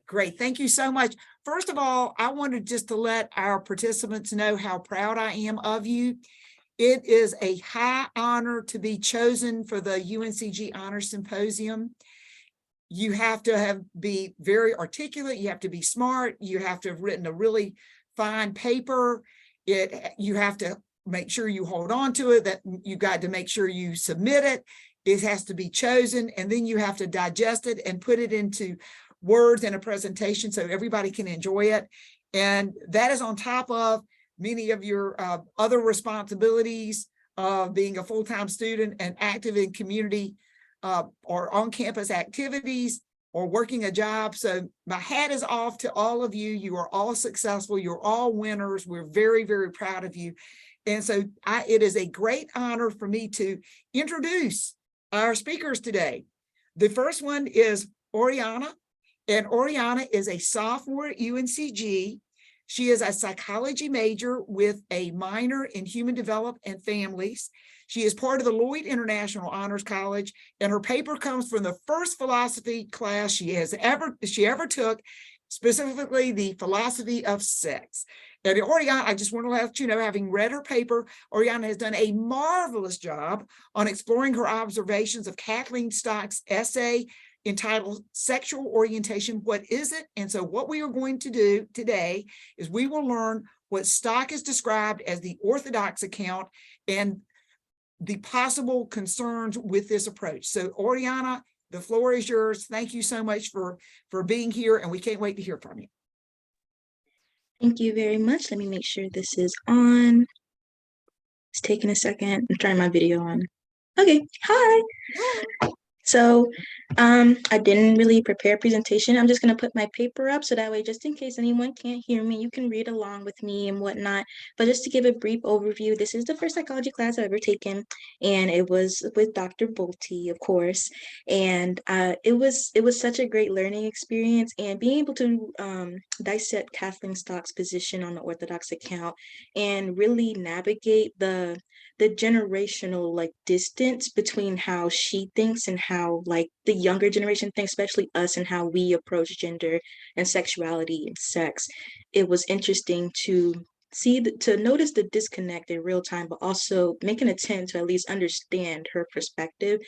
Great. Thank you so much. First of all, I wanted just to let our participants know how proud I am of you. It is a high honor to be chosen for the UNCG Honors Symposium. You have to be very articulate. You have to be smart. You have to have written a really fine paper. You have to make sure you hold on to it, that you got to make sure you submit it. It has to be chosen, and then you have to digest it and put it into words in a presentation so everybody can enjoy it. And that is on top of many of your other responsibilities of being a full-time student and active in community or on-campus activities or working a job. So my hat is off to all of you. You are all successful. You're all winners. We're very, very proud of you. And so it is a great honor for me to introduce our speakers today. The first one is Oriana, and Oriana is a sophomore at UNCG. She is a psychology major with a minor in human development and families. She is part of the Lloyd International Honors College, and her paper comes from the first philosophy class she ever took, specifically the philosophy of sex. And Oriana, I just want to let you know, having read her paper, Oriana has done a marvelous job on exploring her observations of Kathleen Stock's essay entitled Sexual Orientation, What Is It? And so what we are going to do today is we will learn what Stock has described as the orthodox account and the possible concerns with this approach. So Oriana, the floor is yours. Thank you so much for being here, and we can't wait to hear from you. Thank you very much. Let me make sure this is on. It's taking a second. I'm trying my video on. Okay, hi. So I didn't really prepare a presentation. I'm just going to put my paper up so that way, just in case anyone can't hear me, you can read along with me and whatnot. But just to give a brief overview, this is the first psychology class I've ever taken, and it was with Dr. Bolte, of course. And it was such a great learning experience, and being able to dissect Kathleen Stock's position on the orthodox account and really navigate the generational distance between how she thinks and how the younger generation thinks, especially us, and how we approach gender and sexuality and sex. It was interesting to notice the disconnect in real time, but also make an attempt to at least understand her perspective.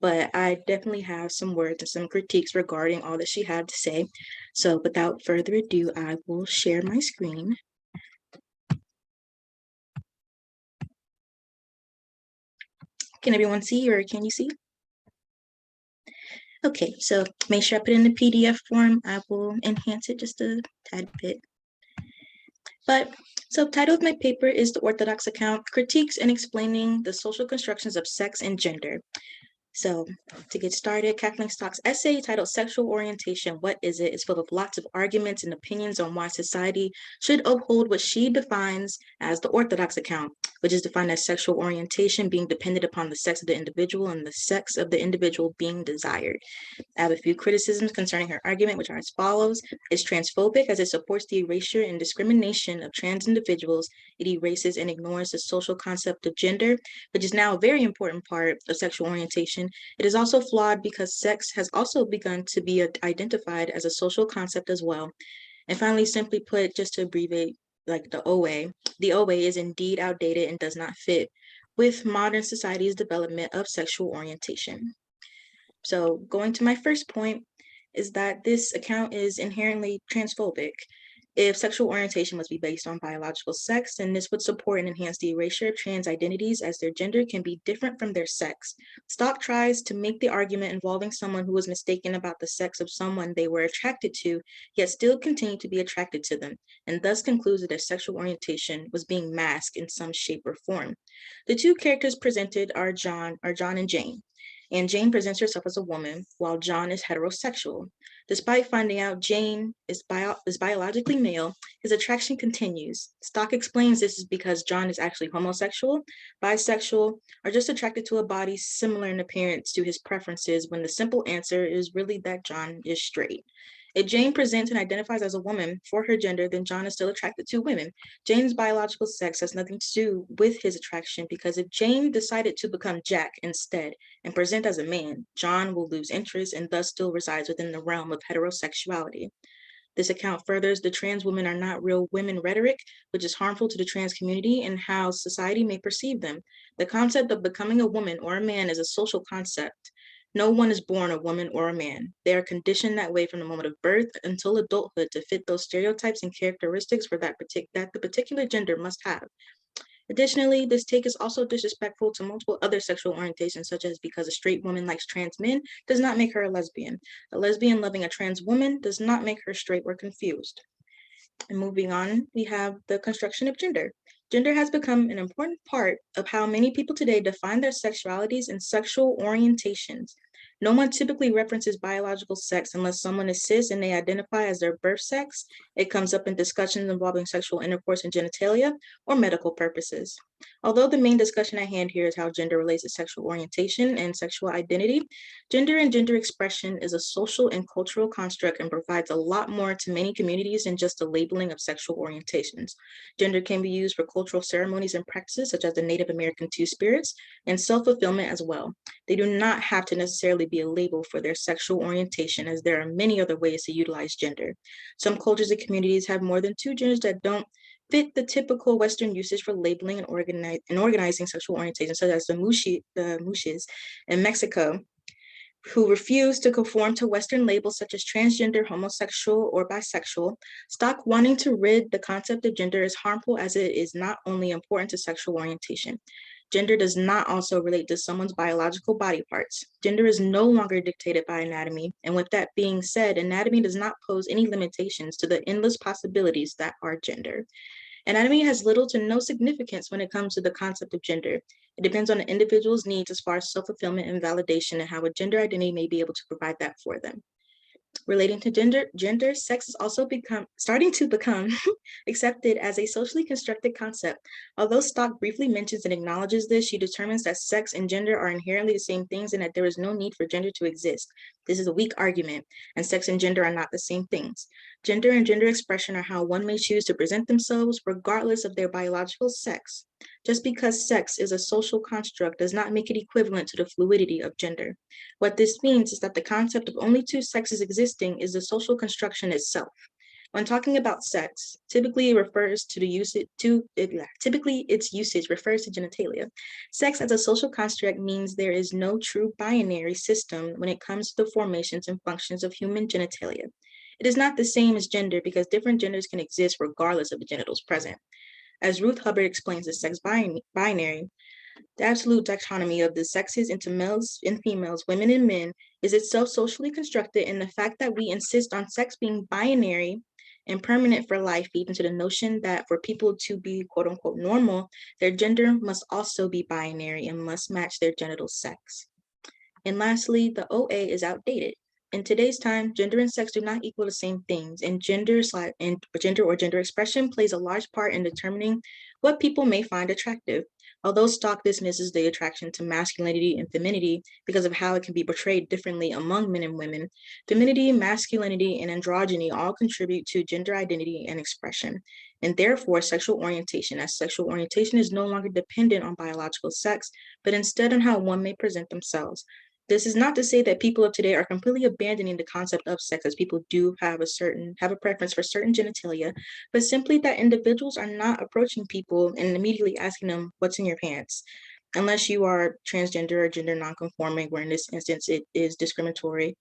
But I definitely have some words and some critiques regarding all that she had to say. So without further ado, I will share my screen. Can everyone see, or can you see? Okay, so make sure I put it in the PDF form. I will enhance it just a tad bit. But subtitle of my paper is The Orthodox Account, Critiques and Explaining the Social Constructions of Sex and Gender. So to get started, Kathleen Stock's essay titled Sexual Orientation, What Is It? Is full of lots of arguments and opinions on why society should uphold what she defines as the orthodox account, which is defined as sexual orientation being dependent upon the sex of the individual and the sex of the individual being desired. I have a few criticisms concerning her argument, which are as follows. It's transphobic as it supports the erasure and discrimination of trans individuals. It erases and ignores the social concept of gender, which is now a very important part of sexual orientation. It is also flawed because sex has also begun to be identified as a social concept as well. And finally, simply put, just to abbreviate the OA is indeed outdated and does not fit with modern society's development of sexual orientation. So going to my first point is that this account is inherently transphobic. If sexual orientation must be based on biological sex, then this would support and enhance the erasure of trans identities as their gender can be different from their sex. Stock tries to make the argument involving someone who was mistaken about the sex of someone they were attracted to, yet still continued to be attracted to them, and thus concludes that their sexual orientation was being masked in some shape or form. The two characters presented are John and Jane. And Jane presents herself as a woman, while John is heterosexual. Despite finding out Jane is biologically male, his attraction continues. Stock explains this is because John is actually homosexual, bisexual, or just attracted to a body similar in appearance to his preferences, when the simple answer is really that John is straight. If Jane presents and identifies as a woman for her gender, then John is still attracted to women. Jane's biological sex has nothing to do with his attraction, because if Jane decided to become Jack instead and present as a man, John will lose interest and thus still resides within the realm of heterosexuality. This account furthers the trans women are not real women rhetoric, which is harmful to the trans community and how society may perceive them. The concept of becoming a woman or a man is a social concept. No one is born a woman or a man. They are conditioned that way from the moment of birth until adulthood to fit those stereotypes and characteristics for that the particular gender must have. Additionally, this take is also disrespectful to multiple other sexual orientations, such as because a straight woman likes trans men does not make her a lesbian. A lesbian loving a trans woman does not make her straight or confused. And moving on, we have the construction of gender. Gender has become an important part of how many people today define their sexualities and sexual orientations. No one typically references biological sex unless someone is cis and they identify as their birth sex. It comes up in discussions involving sexual intercourse and genitalia or medical purposes. Although the main discussion at hand here is how gender relates to sexual orientation and sexual identity, gender and gender expression is a social and cultural construct and provides a lot more to many communities than just the labeling of sexual orientations. Gender can be used for cultural ceremonies and practices such as the Native American Two Spirits and self-fulfillment as well. They do not have to necessarily be a label for their sexual orientation, as there are many other ways to utilize gender. Some cultures and communities have more than two genders that don't fit the typical Western usage for labeling and organizing sexual orientation, such as the Muxes in Mexico, who refuse to conform to Western labels such as transgender, homosexual, or bisexual. Stock wanting to rid the concept of gender is harmful, as it is not only important to sexual orientation. Gender does not also relate to someone's biological body parts. Gender is no longer dictated by anatomy, and with that being said, anatomy does not pose any limitations to the endless possibilities that are gender. Anatomy has little to no significance when it comes to the concept of gender. It depends on the individual's needs as far as self-fulfillment and validation and how a gender identity may be able to provide that for them. Relating to gender, sex is also starting to become accepted as a socially constructed concept. Although Stock briefly mentions and acknowledges this, she determines that sex and gender are inherently the same things and that there is no need for gender to exist. This is a weak argument, and sex and gender are not the same things. Gender and gender expression are how one may choose to present themselves regardless of their biological sex. Just because sex is a social construct does not make it equivalent to the fluidity of gender. What this means is that the concept of only two sexes existing is the social construction itself. When talking about sex, typically its usage refers to genitalia. Sex as a social construct means there is no true binary system when it comes to the formations and functions of human genitalia. It is not the same as gender because different genders can exist regardless of the genitals present. As Ruth Hubbard explains the sex binary, the absolute dichotomy of the sexes into males and females, women and men, is itself socially constructed, and the fact that we insist on sex being binary and permanent for life feeds into the notion that for people to be quote unquote normal, their gender must also be binary and must match their genital sex. And lastly, the OA is outdated. In today's time, gender and sex do not equal the same things, and gender or gender expression plays a large part in determining what people may find attractive. Although Stock dismisses the attraction to masculinity and femininity because of how it can be portrayed differently among men and women, femininity, masculinity, and androgyny all contribute to gender identity and expression, and therefore sexual orientation, as sexual orientation is no longer dependent on biological sex, but instead on how one may present themselves. This is not to say that people of today are completely abandoning the concept of sex, as people do have a preference for certain genitalia, but simply that individuals are not approaching people and immediately asking them, what's in your pants? Unless you are transgender or gender nonconforming, where in this instance it is discriminatory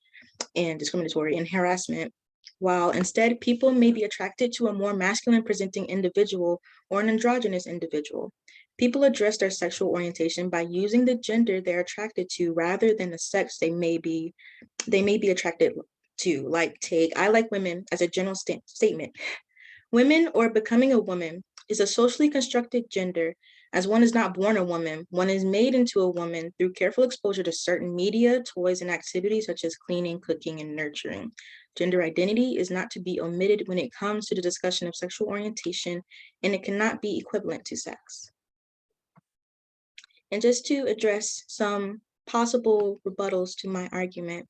and harassment, while instead people may be attracted to a more masculine presenting individual or an androgynous individual. People address their sexual orientation by using the gender they're attracted to rather than the sex they may be attracted to. Like, take I like women as a general statement. Women or becoming a woman is a socially constructed gender, as one is not born a woman. One is made into a woman through careful exposure to certain media, toys, and activities such as cleaning, cooking, and nurturing. Gender identity is not to be omitted when it comes to the discussion of sexual orientation, and it cannot be equivalent to sex. And just to address some possible rebuttals to my argument,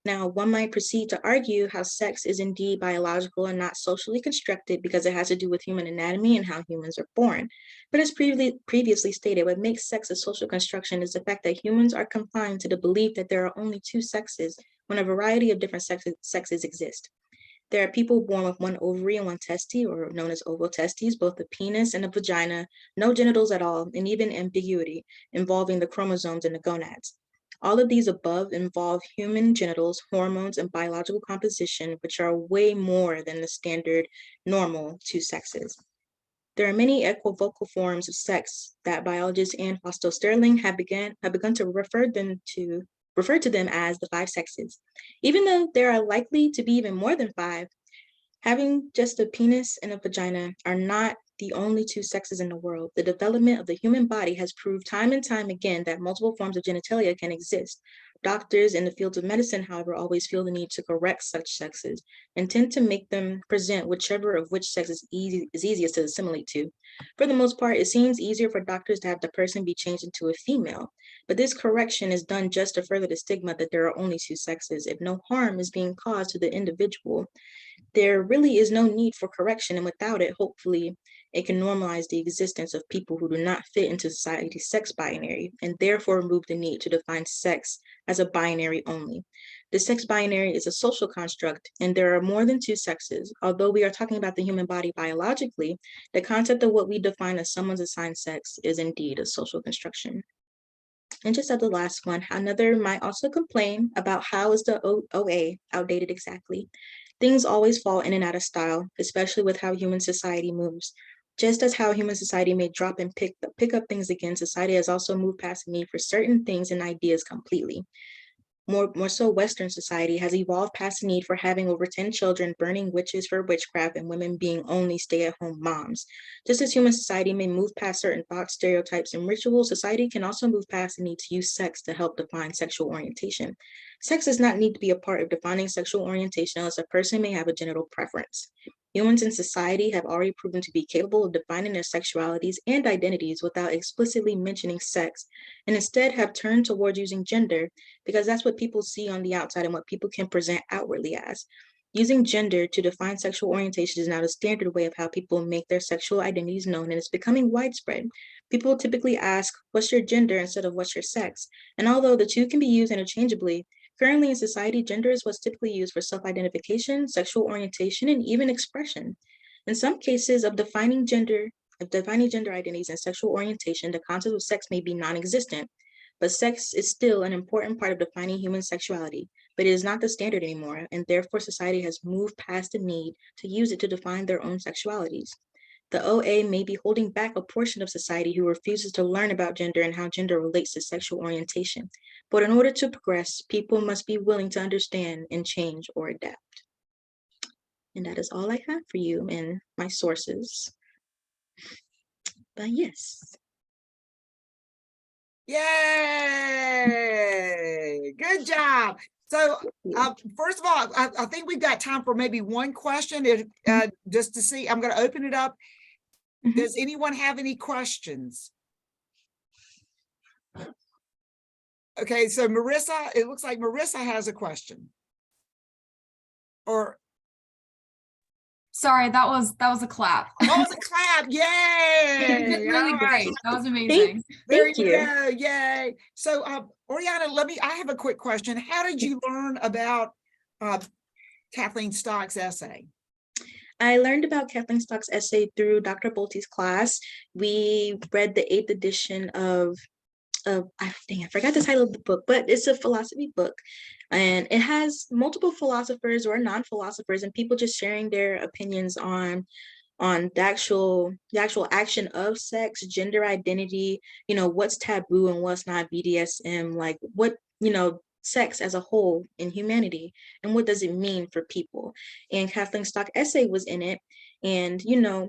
now, one might proceed to argue how sex is indeed biological and not socially constructed because it has to do with human anatomy and how humans are born. But as previously stated, what makes sex a social construction is the fact that humans are confined to the belief that there are only two sexes when a variety of different sexes exist. There are people born with one ovary and one testes, or known as ovotestes, both a penis and a vagina, no genitals at all, and even ambiguity involving the chromosomes and the gonads. All of these above involve human genitals, hormones, and biological composition, which are way more than the standard normal two sexes. There are many equivocal forms of sex that biologists and Fausto Sterling have begun to refer to them as the five sexes. Even though there are likely to be even more than five, having just a penis and a vagina are not the only two sexes in the world. The development of the human body has proved time and time again that multiple forms of genitalia can exist. Doctors in the fields of medicine, however, always feel the need to correct such sexes and tend to make them present whichever of which sex is easiest to assimilate to. For the most part, it seems easier for doctors to have the person be changed into a female, but this correction is done just to further the stigma that there are only two sexes if no harm is being caused to the individual. There really is no need for correction, and without it, hopefully, it can normalize the existence of people who do not fit into society's sex binary, and therefore remove the need to define sex as a binary only. The sex binary is a social construct, and there are more than two sexes. Although we are talking about the human body biologically, the concept of what we define as someone's assigned sex is indeed a social construction. And just as the last one, another might also complain about how is the OA outdated exactly. Things always fall in and out of style, especially with how human society moves. Just as how human society may drop and pick up things again, society has also moved past the need for certain things and ideas completely. More so, Western society has evolved past the need for having over 10 children, burning witches for witchcraft, and women being only stay-at-home moms. Just as human society may move past certain thoughts, stereotypes, and rituals, society can also move past the need to use sex to help define sexual orientation. Sex does not need to be a part of defining sexual orientation unless a person may have a genital preference. Humans in society have already proven to be capable of defining their sexualities and identities without explicitly mentioning sex, and instead have turned towards using gender because that's what people see on the outside and what people can present outwardly as. Using gender to define sexual orientation is now the standard way of how people make their sexual identities known, and it's becoming widespread. People typically ask, "What's your gender?" instead of "What's your sex?" And although the two can be used interchangeably, currently in society, gender is what's typically used for self-identification, sexual orientation, and even expression. In some cases of defining gender identities and sexual orientation, the concept of sex may be non-existent, but sex is still an important part of defining human sexuality, but it is not the standard anymore, and therefore society has moved past the need to use it to define their own sexualities. The OA may be holding back a portion of society who refuses to learn about gender and how gender relates to sexual orientation. But in order to progress, people must be willing to understand and change or adapt. And that is all I have for you in my sources. But yes. Yay! Good job. So, first of all, I think we've got time for maybe one question, just to see. I'm going to open it up. Does anyone have any questions? Okay, so Marissa, it looks like Marissa has a question. Or sorry, that was a clap. oh, it's a clap! Yay! You did really great. That was amazing. There you go. Yay! So, Oriana, I have a quick question. How did you learn about Kathleen Stock's essay? I learned about Kathleen Stock's essay through Dr. Bolte's class. We read the 8th edition of I forgot the title of the book, but it's a philosophy book, and it has multiple philosophers or non-philosophers and people just sharing their opinions on the actual action of sex, gender identity, what's taboo and what's not, BDSM, like what, sex as a whole in humanity, and what does it mean for people. And Kathleen Stock essay was in it. And,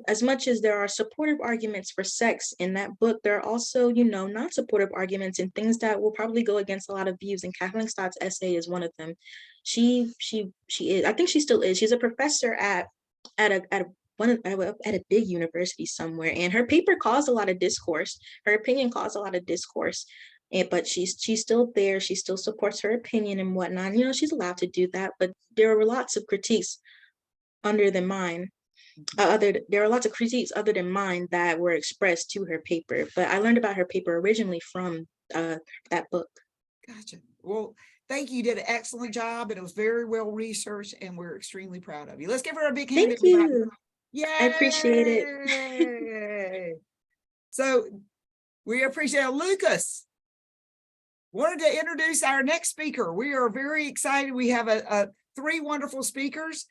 as much as there are supportive arguments for sex in that book, there are also, non-supportive arguments and things that will probably go against a lot of views. And Kathleen Stock's essay is one of them. She is, I think she still is. She's a professor at a big university somewhere. And her paper caused a lot of discourse. Her opinion caused a lot of discourse. But she's still there. She still supports her opinion and whatnot. She's allowed to do that. But there were lots of critiques other than mine. There are lots of critiques other than mine that were expressed to her paper. But I learned about her paper originally from that book. Gotcha. Well, Thank you. You did an excellent job, and it was very well researched, and we're extremely proud of you. Let's give her a big hand. Thank Everybody. you. Yay! I appreciate it. So we appreciate it. Lucas. Wanted to introduce our next speaker. We are very excited. We have three wonderful speakers.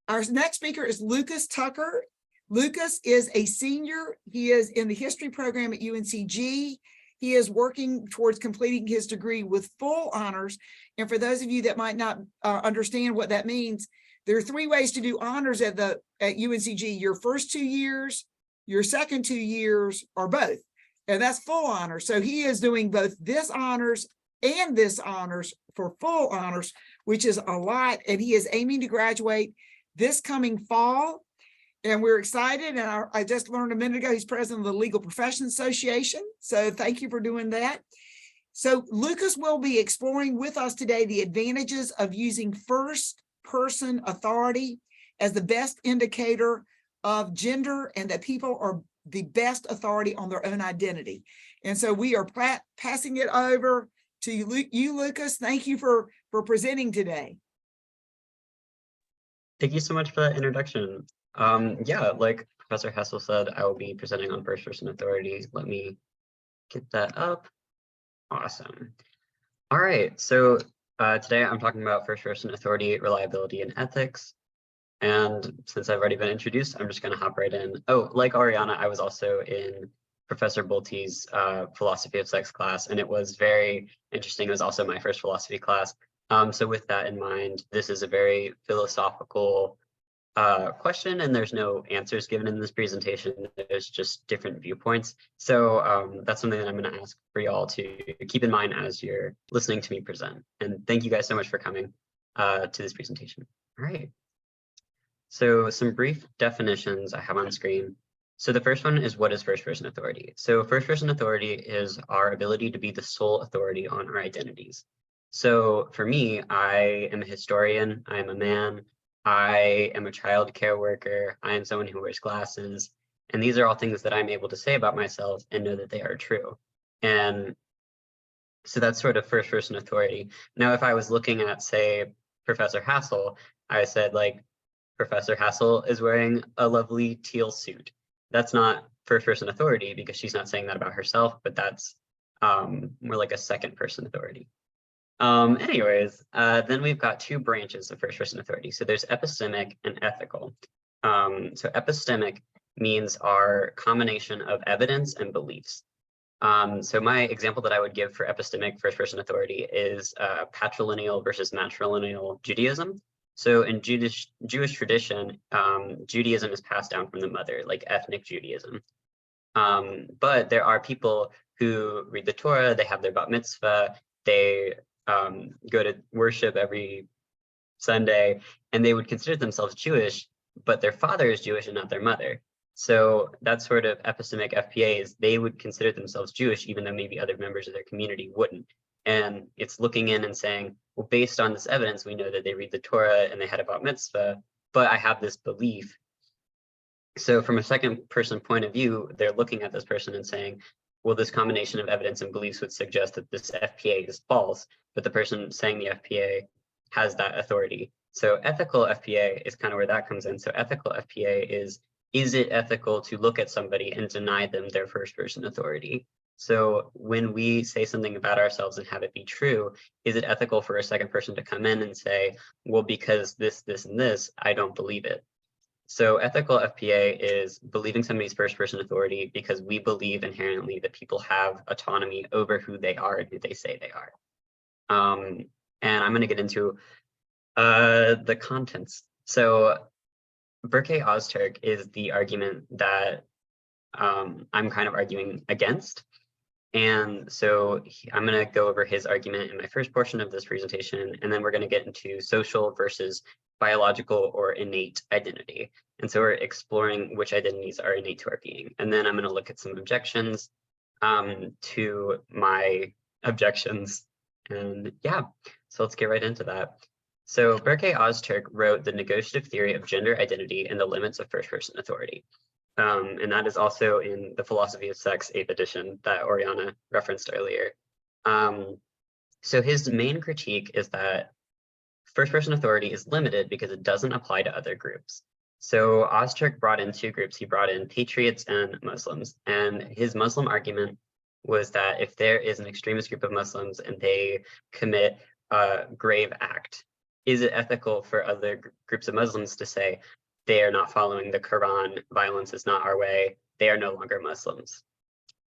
Our next speaker is Lucas Tucker. Lucas is a senior. He is in the history program at UNCG. He is working towards completing his degree with full honors. And for those of you that might not understand what that means, there are three ways to do honors at UNCG: your first 2 years, your second 2 years, or both. And that's full honors. So he is doing both this honors and this honors for full honors, which is a lot. And he is aiming to graduate this coming fall. And we're excited. And I just learned a minute ago, he's president of the Legal Professions Association. So thank you for doing that. So Lucas will be exploring with us today the advantages of using first-person authority as the best indicator of gender, and that people are the best authority on their own identity. And so we are passing it over to you, Lucas. Thank you for presenting today. Thank you so much for that introduction. Yeah, like Professor Hessel said, I will be presenting on first-person authority. Let me get that up. Awesome. All right, so today I'm talking about first-person authority, reliability, and ethics. And since I've already been introduced, I'm just going to hop right in. Oh, like Ariana, I was also in Professor Bulte's philosophy of sex class, and it was very interesting. It was also my first philosophy class. So with that in mind, this is a very philosophical question, and there's no answers given in this presentation. There's just different viewpoints. So that's something that I'm going to ask for y'all to keep in mind as you're listening to me present. And thank you guys so much for coming to this presentation. All right. So some brief definitions I have on screen. So the first one is, what is first-person authority? So first-person authority is our ability to be the sole authority on our identities. So for me, I am a historian, I am a man, I am a child care worker, I am someone who wears glasses, and these are all things that I'm able to say about myself and know that they are true. And so that's sort of first-person authority. Now, if I was looking at, say, Professor Hassel, I said, like, Professor Hassel is wearing a lovely teal suit. That's not first-person authority because she's not saying that about herself, but that's more like a second-person authority. Anyways, then we've got two branches of first-person authority. So there's epistemic and ethical. So epistemic means our combination of evidence and beliefs. So my example that I would give for epistemic first-person authority is patrilineal versus matrilineal Judaism. So in Jewish tradition, Judaism is passed down from the mother, like ethnic Judaism. But there are people who read the Torah, they have their bat mitzvah, they go to worship every Sunday, and they would consider themselves Jewish, but their father is Jewish and not their mother. So that sort of epistemic FPAs, they would consider themselves Jewish, even though maybe other members of their community wouldn't. And it's looking in and saying, well, based on this evidence, we know that they read the Torah and they had a bat mitzvah, but I have this belief. So from a second person point of view, they're looking at this person and saying, well, this combination of evidence and beliefs would suggest that this FPA is false, but the person saying the FPA has that authority. So ethical FPA is kind of where that comes in. So ethical FPA is it ethical to look at somebody and deny them their first person authority? So when we say something about ourselves and have it be true, is it ethical for a second person to come in and say, well, because this, and this, I don't believe it? So ethical FPA is believing somebody's first person authority because we believe inherently that people have autonomy over who they are and who they say they are. And I'm going to get into the contents. So Berkay-Ozturk is the argument that I'm kind of arguing against. And so I'm going to go over his argument in my first portion of this presentation, and then we're going to get into social versus biological or innate identity. And so we're exploring which identities are innate to our being. And then I'm going to look at some objections to my objections. And yeah, so let's get right into that. So Berkay-Ozturk wrote The Negotiative Theory of Gender Identity and the Limits of First-Person Authority. And that is also in the Philosophy of Sex 8th edition that Oriana referenced earlier. So his main critique is that first-person authority is limited because it doesn't apply to other groups. So Ozturk brought in two groups. He brought in patriots and Muslims. And his Muslim argument was that if there is an extremist group of Muslims and they commit a grave act, is it ethical for other groups of Muslims to say they are not following the Quran, violence is not our way, they are no longer Muslims?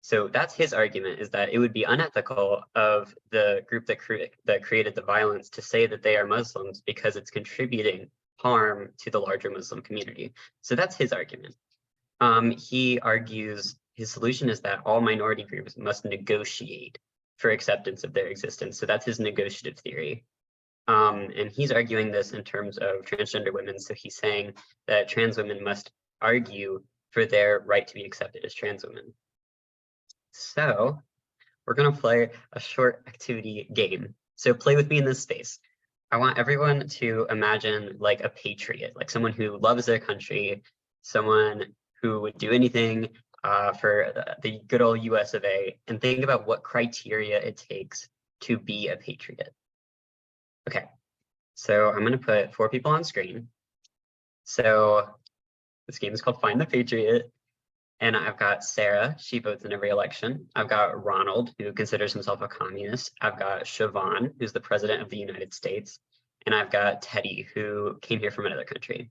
So that's his argument, is that it would be unethical of the group that created the violence to say that they are Muslims because it's contributing harm to the larger Muslim community. So that's his argument. He argues his solution is that all minority groups must negotiate for acceptance of their existence. So that's his negotiative theory. And he's arguing this in terms of transgender women. So he's saying that trans women must argue for their right to be accepted as trans women. So we're going to play a short activity game. So play with me in this space. I want everyone to imagine like a patriot, like someone who loves their country, someone who would do anything for the good old US of A, and think about what criteria it takes to be a patriot. Okay, so I'm going to put 4 people on screen. So this game is called Find the Patriot. And I've got Sarah, she votes in every election. I've got Ronald, who considers himself a communist. I've got Siobhan, who's the president of the United States. And I've got Teddy, who came here from another country.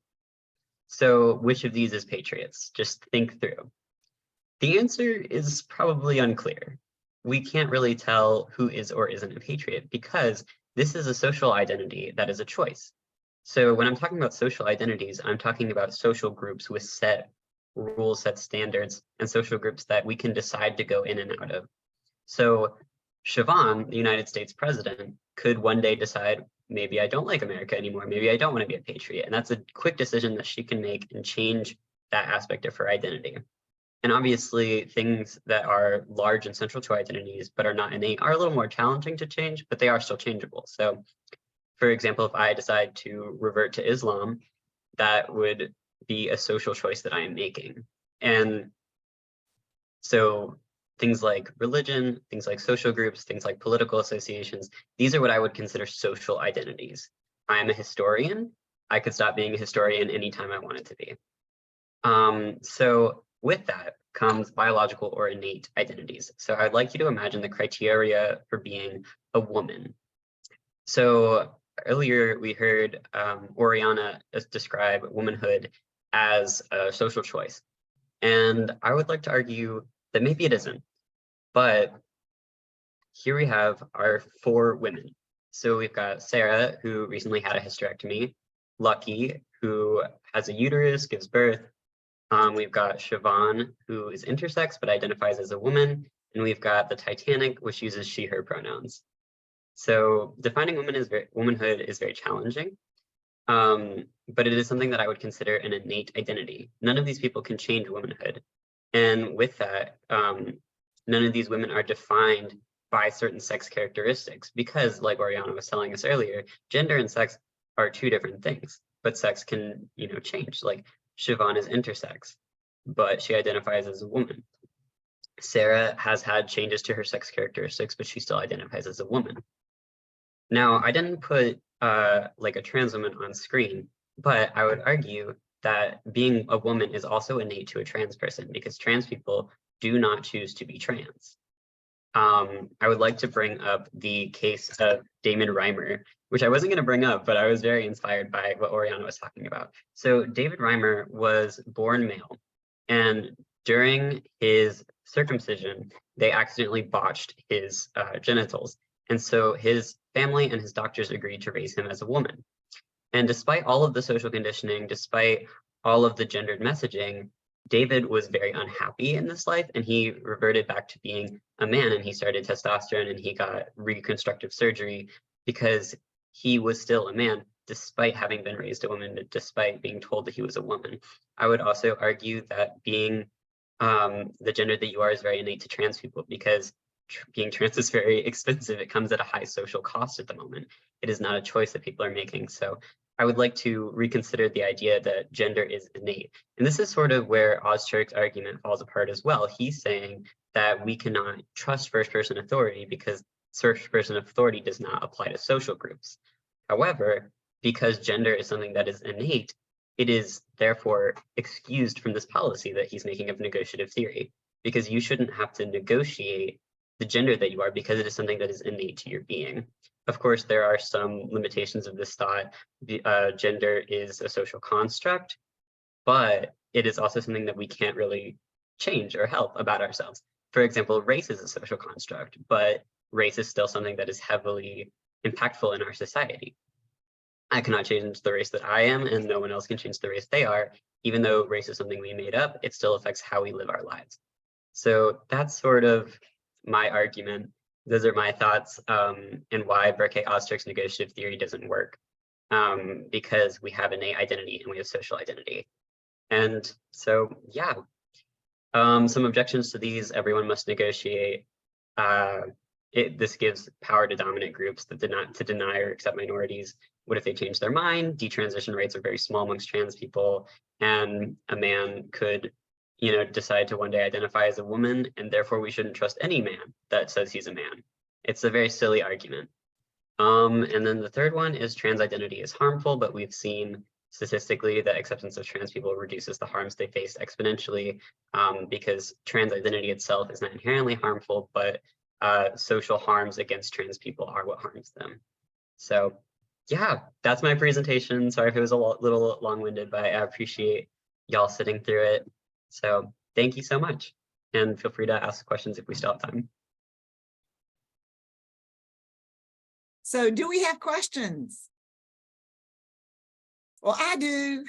So which of these is patriots? Just think through. The answer is probably unclear. We can't really tell who is or isn't a patriot because this is a social identity that is a choice. So when I'm talking about social identities, I'm talking about social groups with set rules, set standards, and social groups that we can decide to go in and out of. So Siobhan, the United States president, could one day decide, maybe I don't like America anymore, maybe I don't want to be a patriot. And that's a quick decision that she can make and change that aspect of her identity. And obviously things that are large and central to identities but are not innate are a little more challenging to change, but they are still changeable. So for example, if I decide to revert to Islam, that would be a social choice that I am making. And so things like religion, things like social groups, things like political associations, these are what I would consider social identities. I'm a historian. I could stop being a historian anytime I wanted to be. So with that comes biological or innate identities. So I'd like you to imagine the criteria for being a woman. So earlier we heard Oriana describe womanhood as a social choice. And I would like to argue that maybe it isn't. But here we have our 4 women. So we've got Sarah, who recently had a hysterectomy, Lucky, who has a uterus, gives birth. We've got Siobhan, who is intersex but identifies as a woman. And we've got the Titanic, which uses she, her pronouns. So defining womanhood is very challenging. But it is something that I would consider an innate identity. None of these people can change womanhood. And with that, none of these women are defined by certain sex characteristics because, like Oriana was telling us earlier, gender and sex are 2 different things, but sex can, change. Like Siobhan is intersex, but she identifies as a woman. Sarah has had changes to her sex characteristics, but she still identifies as a woman. Now, I didn't put like a trans woman on screen, but I would argue that being a woman is also innate to a trans person because trans people do not choose to be trans. I would like to bring up the case of David Reimer, which I wasn't going to bring up, but I was very inspired by what Oriana was talking about. So David Reimer was born male, and during his circumcision, they accidentally botched his genitals. And so his family and his doctors agreed to raise him as a woman. And despite all of the social conditioning, despite all of the gendered messaging, David was very unhappy in this life, and he reverted back to being a man, and he started testosterone and he got reconstructive surgery because he was still a man despite having been raised a woman, despite being told that he was a woman. I would also argue that being the gender that you are is very innate to trans people because being trans is very expensive. It comes at a high social cost at the moment. It is not a choice that people are making. So I would like to reconsider the idea that gender is innate. And this is sort of where Ozturk's argument falls apart as well. He's saying that we cannot trust first-person authority because first person of authority does not apply to social groups. However, because gender is something that is innate, it is therefore excused from this policy that he's making of negotiative theory, because you shouldn't have to negotiate the gender that you are because it is something that is innate to your being. Of course, there are some limitations of this thought. Gender is a social construct, but it is also something that we can't really change or help about ourselves. For example, race is a social construct, but race is still something that is heavily impactful in our society. I cannot change the race that I am, and no one else can change the race they are. Even though race is something we made up, it still affects how we live our lives. So that's sort of my argument. Those are my thoughts, and why Berkay-Ostrich's negotiative theory doesn't work, because we have innate identity and we have social identity. And so, yeah, some objections to these: everyone must negotiate. This gives power to dominant groups that to deny or accept minorities. What if they change their mind? Detransition rates are very small amongst trans people, and a man could, decide to one day identify as a woman, and therefore we shouldn't trust any man that says he's a man. It's a very silly argument. And then the third one is trans identity is harmful, but we've seen statistically that acceptance of trans people reduces the harms they face exponentially, because trans identity itself is not inherently harmful, but social harms against trans people are what harms them. So yeah, that's my presentation. Sorry if it was a little long-winded, but I appreciate y'all sitting through it. So thank you so much. And feel free to ask questions if we still have time. So do we have questions? Well, I do.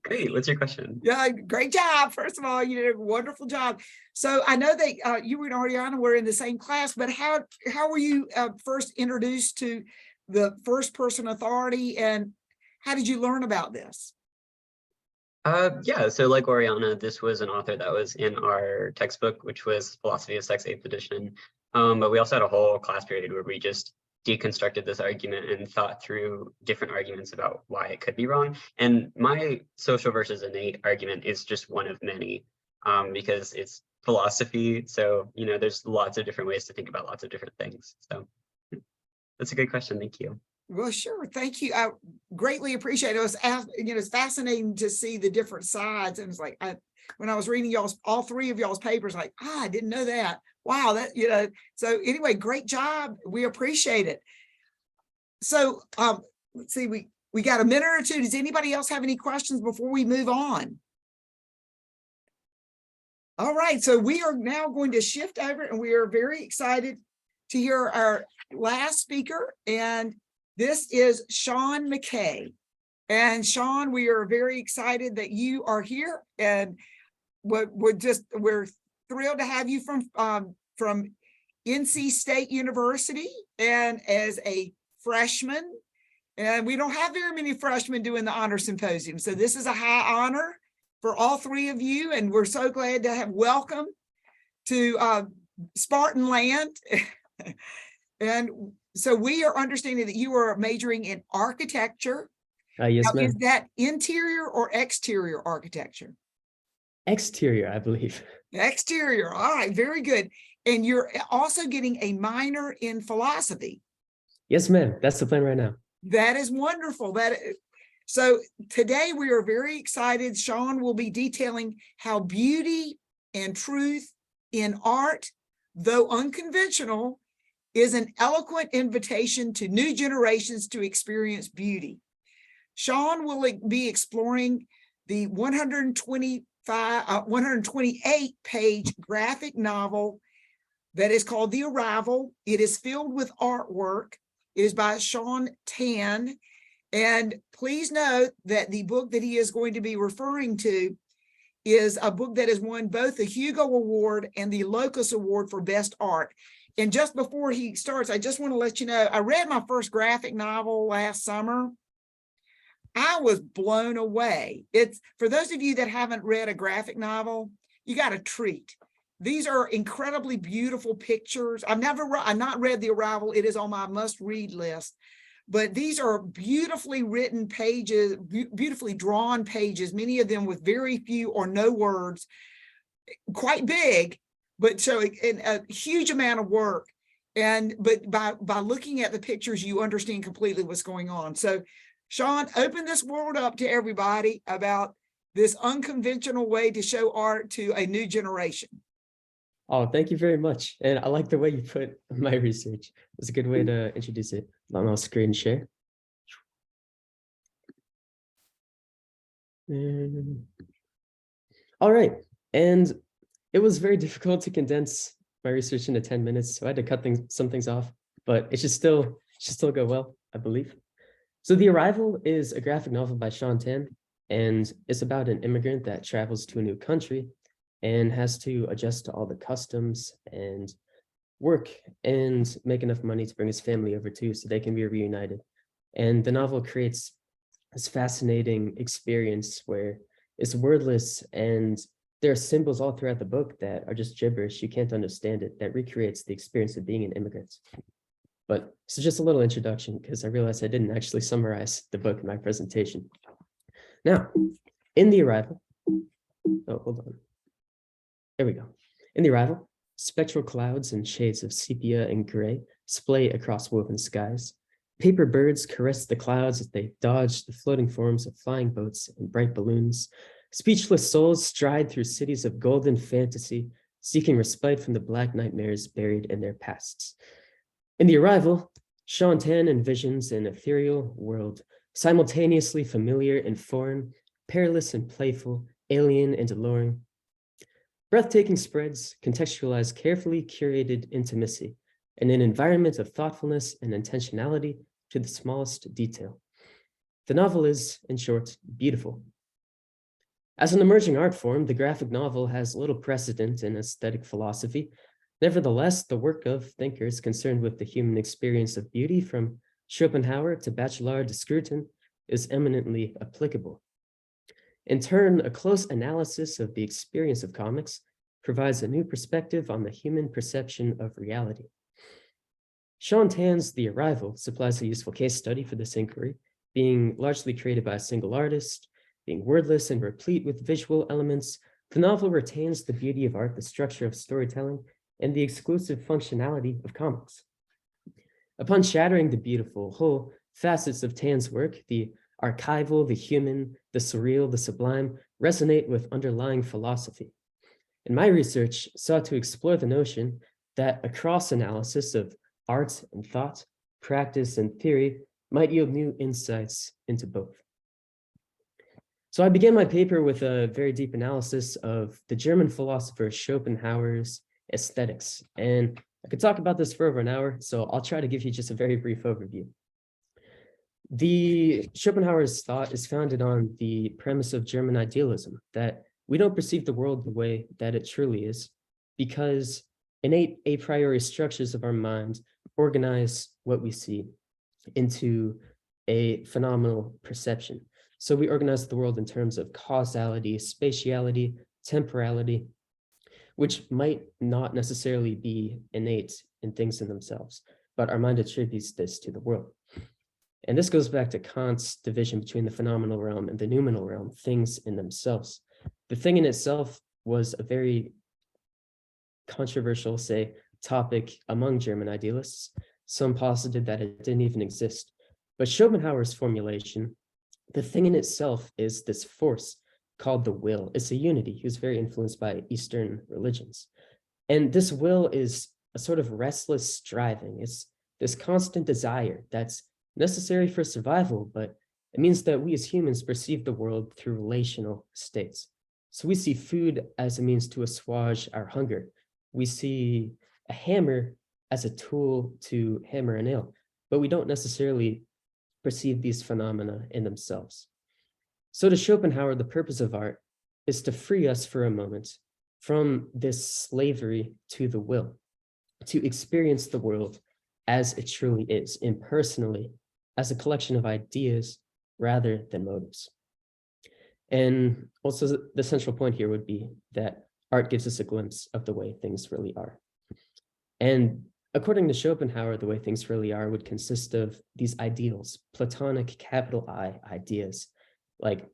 Great, what's your question? Yeah, great job. First of all, you did a wonderful job. So I know that you and Ariana were in the same class, but how were you first introduced to the first person authority, and how did you learn about this? Yeah, so like Oriana, this was an author that was in our textbook, which was Philosophy of Sex 8th edition. But we also had a whole class period where we just deconstructed this argument and thought through different arguments about why it could be wrong. And my social versus innate argument is just one of many, because it's philosophy. So, there's lots of different ways to think about lots of different things. So that's a good question. Thank you. Well, sure. Thank you. I greatly appreciate it. It was, it's fascinating to see the different sides. And it's like, when I was reading all three of y'all's papers, like, I didn't know that. Wow, that, so anyway, great job. We appreciate it. So let's see, we got a minute or two. Does anybody else have any questions before we move on? All right, so we are now going to shift over, and we are very excited to hear our last speaker, and this is Sean McKay. And Sean, we are very excited that you are here, and we're thrilled to have you from NC State University, and as a freshman. And we don't have very many freshmen doing the honor symposium, so this is a high honor for all three of you, and we're so glad to have welcome to Spartan land. And so we are understanding that you are majoring in architecture. Yes, ma'am. Is that interior or exterior architecture? Exterior, I believe. Exterior. All right, very good. And you're also getting a minor in philosophy. Yes, ma'am. That's the plan right now. That is wonderful. So today we are very excited. Sean will be detailing how beauty and truth in art, though unconventional, is an eloquent invitation to new generations to experience beauty. Sean will be exploring the 128-page graphic novel that is called The Arrival. It is filled with artwork. It is by Sean Tan. And please note that the book that he is going to be referring to is a book that has won both the Hugo Award and the Locus Award for Best Art. And just before he starts, I just want to let you know, I read my first graphic novel last summer. I was blown away. It's, for those of you that haven't read a graphic novel, you got a treat. These are incredibly beautiful pictures. I've not read The Arrival. It is on my must-read list. But these are beautifully written pages, beautifully drawn pages, many of them with very few or no words, quite big, but so a huge amount of work. But by looking at the pictures, you understand completely what's going on. So Sean, open this world up to everybody about this unconventional way to show art to a new generation. Oh, thank you very much. And I like the way you put my research. It's a good way to introduce it. I'll screen share. All right. And it was very difficult to condense my research into 10 minutes. So I had to cut some things off, but it should still go well, I believe. So The Arrival is a graphic novel by Sean Tan, and it's about an immigrant that travels to a new country and has to adjust to all the customs and work and make enough money to bring his family over too, so they can be reunited. And the novel creates this fascinating experience where it's wordless and there are symbols all throughout the book that are just gibberish. You can't understand it. That recreates the experience of being an immigrant. But so just a little introduction, because I realized I didn't actually summarize the book in my presentation. Now, in The Arrival, oh, hold on. There we go. In The Arrival, spectral clouds and shades of sepia and gray splay across woven skies. Paper birds caress the clouds as they dodge the floating forms of flying boats and bright balloons. Speechless souls stride through cities of golden fantasy, seeking respite from the black nightmares buried in their pasts. In The Arrival, Sean Tan envisions an ethereal world, simultaneously familiar and foreign, perilous and playful, alien and alluring. Breathtaking spreads contextualize carefully curated intimacy in an environment of thoughtfulness and intentionality to the smallest detail. The novel is, in short, beautiful. As an emerging art form, the graphic novel has little precedent in aesthetic philosophy. Nevertheless, the work of thinkers concerned with the human experience of beauty, from Schopenhauer to Bachelard to Scruton, is eminently applicable. In turn, a close analysis of the experience of comics provides a new perspective on the human perception of reality. Sean Tan's The Arrival supplies a useful case study for this inquiry, being largely created by a single artist, being wordless and replete with visual elements. The novel retains the beauty of art, the structure of storytelling, and the exclusive functionality of comics. Upon shattering the beautiful whole facets of Tan's work, the archival, the human, the surreal, the sublime resonate with underlying philosophy. And my research sought to explore the notion that a cross-analysis of art and thought, practice and theory might yield new insights into both. So I began my paper with a very deep analysis of the German philosopher Schopenhauer's aesthetics. And I could talk about this for over an hour, so I'll try to give you just a very brief overview. The Schopenhauer's thought is founded on the premise of German idealism, that we don't perceive the world the way that it truly is, because innate a priori structures of our mind organize what we see into a phenomenal perception. So we organize the world in terms of causality, spatiality, temporality, which might not necessarily be innate in things in themselves, but our mind attributes this to the world. And this goes back to Kant's division between the phenomenal realm and the noumenal realm, things in themselves. The thing in itself was a very controversial, say, topic among German idealists. Some posited that it didn't even exist. But Schopenhauer's formulation, the thing in itself is this force called the will. It's a unity. He was very influenced by Eastern religions. And this will is a sort of restless striving. It's this constant desire that's necessary for survival, but it means that we as humans perceive the world through relational states. So we see food as a means to assuage our hunger. We see a hammer as a tool to hammer a nail, but we don't necessarily perceive these phenomena in themselves. So to Schopenhauer, the purpose of art is to free us for a moment from this slavery to the will, to experience the world as it truly is, impersonally, as a collection of ideas rather than motives. And also the central point here would be that art gives us a glimpse of the way things really are. And according to Schopenhauer, the way things really are would consist of these ideals, Platonic capital I ideas, like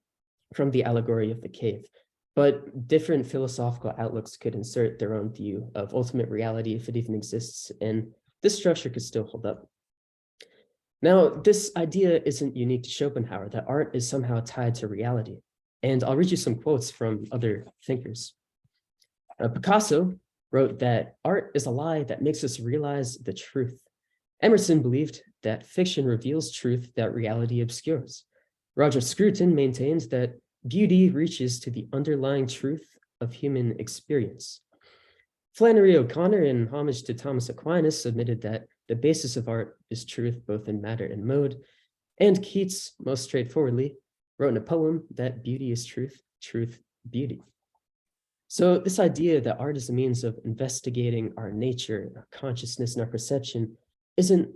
from the allegory of the cave. But different philosophical outlooks could insert their own view of ultimate reality, if it even exists. And this structure could still hold up. Now, this idea isn't unique to Schopenhauer, that art is somehow tied to reality. And I'll read you some quotes from other thinkers. Picasso wrote that art is a lie that makes us realize the truth. Emerson believed that fiction reveals truth that reality obscures. Roger Scruton maintained that beauty reaches to the underlying truth of human experience. Flannery O'Connor, in homage to Thomas Aquinas, admitted that the basis of art is truth both in matter and mode. And Keats, most straightforwardly, wrote in a poem that beauty is truth, truth, beauty. So this idea that art is a means of investigating our nature, our consciousness, and our perception isn't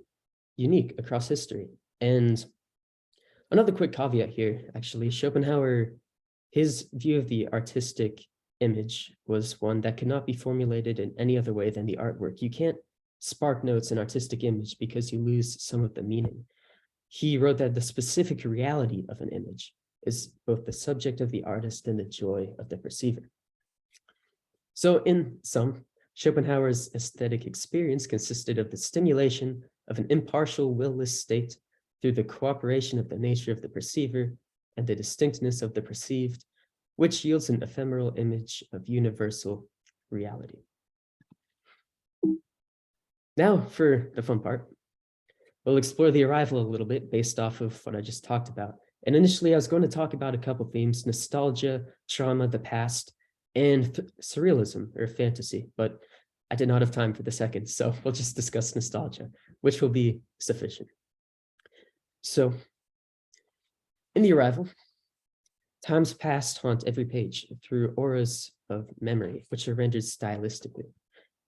unique across history. And another quick caveat here, actually, Schopenhauer, his view of the artistic image was one that could not be formulated in any other way than the artwork. You can't spark notes an artistic image because you lose some of the meaning. He wrote that the specific reality of an image is both the subject of the artist and the joy of the perceiver. So in sum, Schopenhauer's aesthetic experience consisted of the stimulation of an impartial, will-less state through the cooperation of the nature of the perceiver and the distinctness of the perceived, which yields an ephemeral image of universal reality. Now for the fun part. We'll explore the arrival a little bit based off of what I just talked about. And initially, I was going to talk about a couple themes: nostalgia, trauma, the past, and surrealism or fantasy, but I did not have time for the second, so we'll just discuss nostalgia, which will be sufficient. So, in the arrival, times past haunt every page through auras of memory, which are rendered stylistically.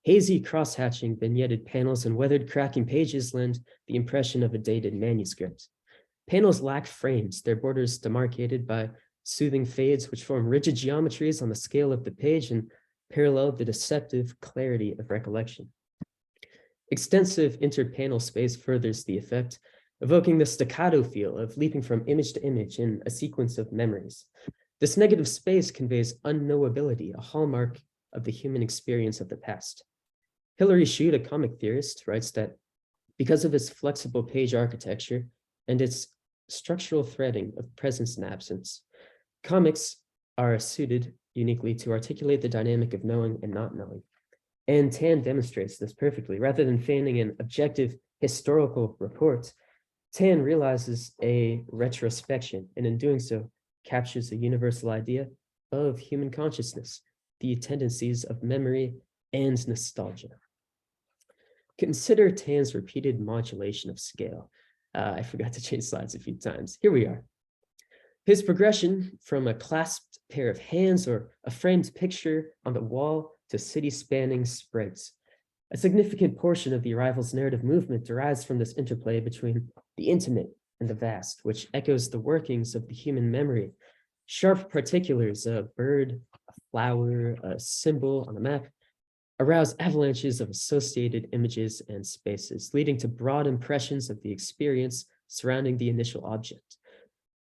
Hazy cross-hatching vignetted panels and weathered cracking pages lend the impression of a dated manuscript. Panels lack frames, their borders demarcated by soothing fades which form rigid geometries on the scale of the page and parallel the deceptive clarity of recollection. Extensive interpanel space furthers the effect, evoking the staccato feel of leaping from image to image in a sequence of memories. This negative space conveys unknowability, a hallmark of the human experience of the past. Hilary Shute, a comic theorist, writes that because of its flexible page architecture and its structural threading of presence and absence, comics are suited uniquely to articulate the dynamic of knowing and not knowing. And Tan demonstrates this perfectly. Rather than feigning an objective historical report, Tan realizes a retrospection, and in doing so, captures a universal idea of human consciousness, the tendencies of memory and nostalgia. Consider Tan's repeated modulation of scale. I forgot to change slides a few times. Here we are. His progression from a clasped pair of hands or a framed picture on the wall to city-spanning spreads. A significant portion of the arrival's narrative movement derives from this interplay between the intimate and the vast, which echoes the workings of the human memory. Sharp particulars, a bird, a flower, a symbol on a map, arouse avalanches of associated images and spaces, leading to broad impressions of the experience surrounding the initial object.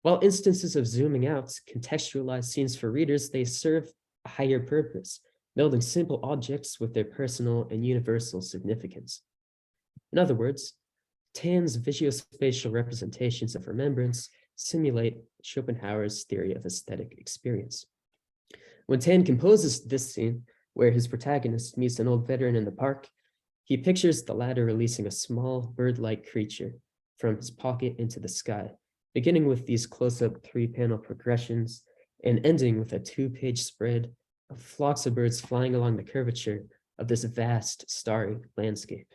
While instances of zooming out contextualize scenes for readers, they serve a higher purpose, melding simple objects with their personal and universal significance. In other words, Tan's visuospatial representations of remembrance simulate Schopenhauer's theory of aesthetic experience. When Tan composes this scene, where his protagonist meets an old veteran in the park, he pictures the latter releasing a small bird-like creature from his pocket into the sky, beginning with these close-up 3-panel progressions and ending with a 2-page spread of flocks of birds flying along the curvature of this vast starry landscape.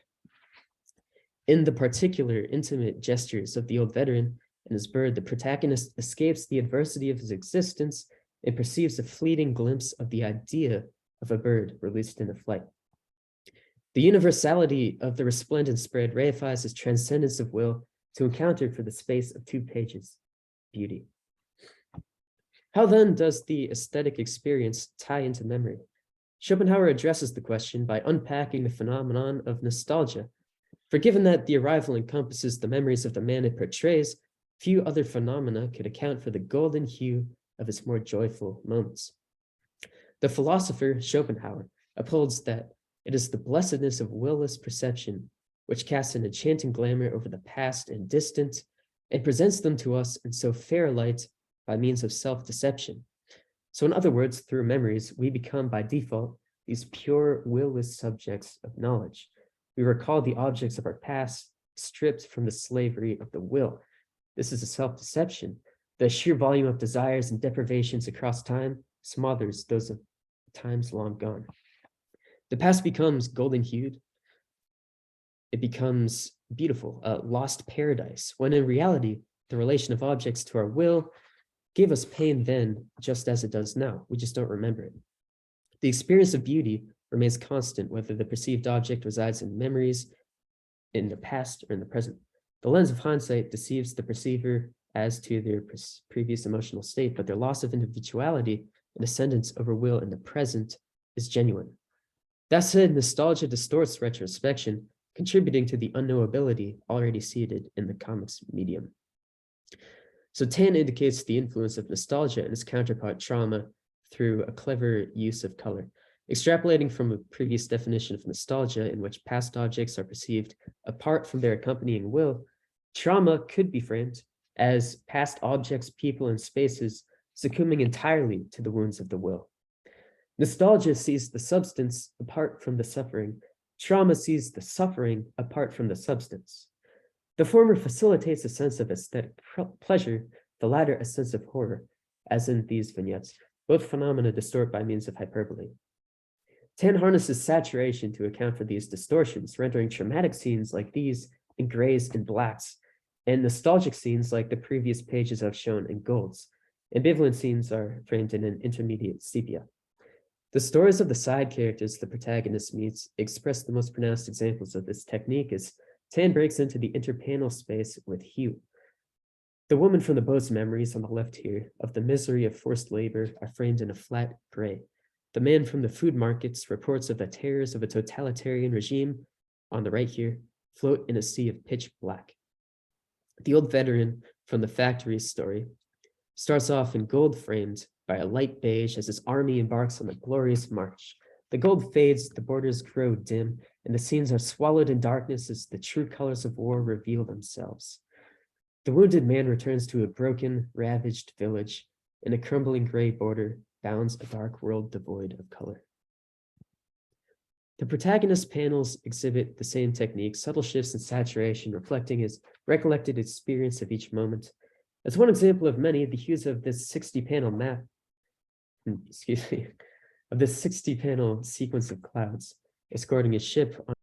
In the particular intimate gestures of the old veteran and his bird, the protagonist escapes the adversity of his existence and perceives a fleeting glimpse of the idea of a bird released in a flight. The universality of the resplendent spread reifies his transcendence of will to encounter for the space of 2 pages beauty. How then does the aesthetic experience tie into memory? Schopenhauer addresses the question by unpacking the phenomenon of nostalgia. For given that the arrival encompasses the memories of the man it portrays, few other phenomena could account for the golden hue of its more joyful moments. The philosopher Schopenhauer upholds that it is the blessedness of will-less perception which casts an enchanting glamour over the past and distant, and presents them to us in so fair a light by means of self-deception. So in other words, through memories, we become by default these pure will-less subjects of knowledge. We recall the objects of our past, stripped from the slavery of the will. This is a self-deception. The sheer volume of desires and deprivations across time smothers those of times long gone. The past becomes golden hued. It becomes beautiful, a lost paradise, when in reality, the relation of objects to our will gave us pain then, just as it does now. We just don't remember it. The experience of beauty remains constant, whether the perceived object resides in memories in the past or in the present. The lens of hindsight deceives the perceiver as to their previous emotional state, but their loss of individuality and ascendance over will in the present is genuine. That said, nostalgia distorts retrospection, contributing to the unknowability already seated in the comics medium. So tan indicates the influence of nostalgia and its counterpart trauma through a clever use of color. Extrapolating from a previous definition of nostalgia in which past objects are perceived apart from their accompanying will, trauma could be framed as past objects, people, and spaces succumbing entirely to the wounds of the will. Nostalgia sees the substance apart from the suffering. Trauma sees the suffering apart from the substance. The former facilitates a sense of aesthetic pleasure, the latter a sense of horror, as in these vignettes. Both phenomena distort by means of hyperbole. Tan harnesses saturation to account for these distortions, rendering traumatic scenes like these in grays and blacks, and nostalgic scenes like the previous pages I've shown in golds. Ambivalent scenes are framed in an intermediate sepia. The stories of the side characters the protagonist meets express the most pronounced examples of this technique as tan breaks into the interpanel space with hue. The woman from the boat's memories on the left here of the misery of forced labor are framed in a flat gray. The man from the food markets reports of the terrors of a totalitarian regime on the right here float in a sea of pitch black. The old veteran from the factory's story starts off in gold framed by a light beige as his army embarks on a glorious march. The gold fades, the borders grow dim, and the scenes are swallowed in darkness as the true colors of war reveal themselves. The wounded man returns to a broken, ravaged village, and a crumbling gray border bounds a dark world devoid of color. The protagonist panels exhibit the same technique, subtle shifts in saturation, reflecting his recollected experience of each moment. As one example of many, the hues of this 60-panel map, of this 60-panel sequence of clouds escorting a ship on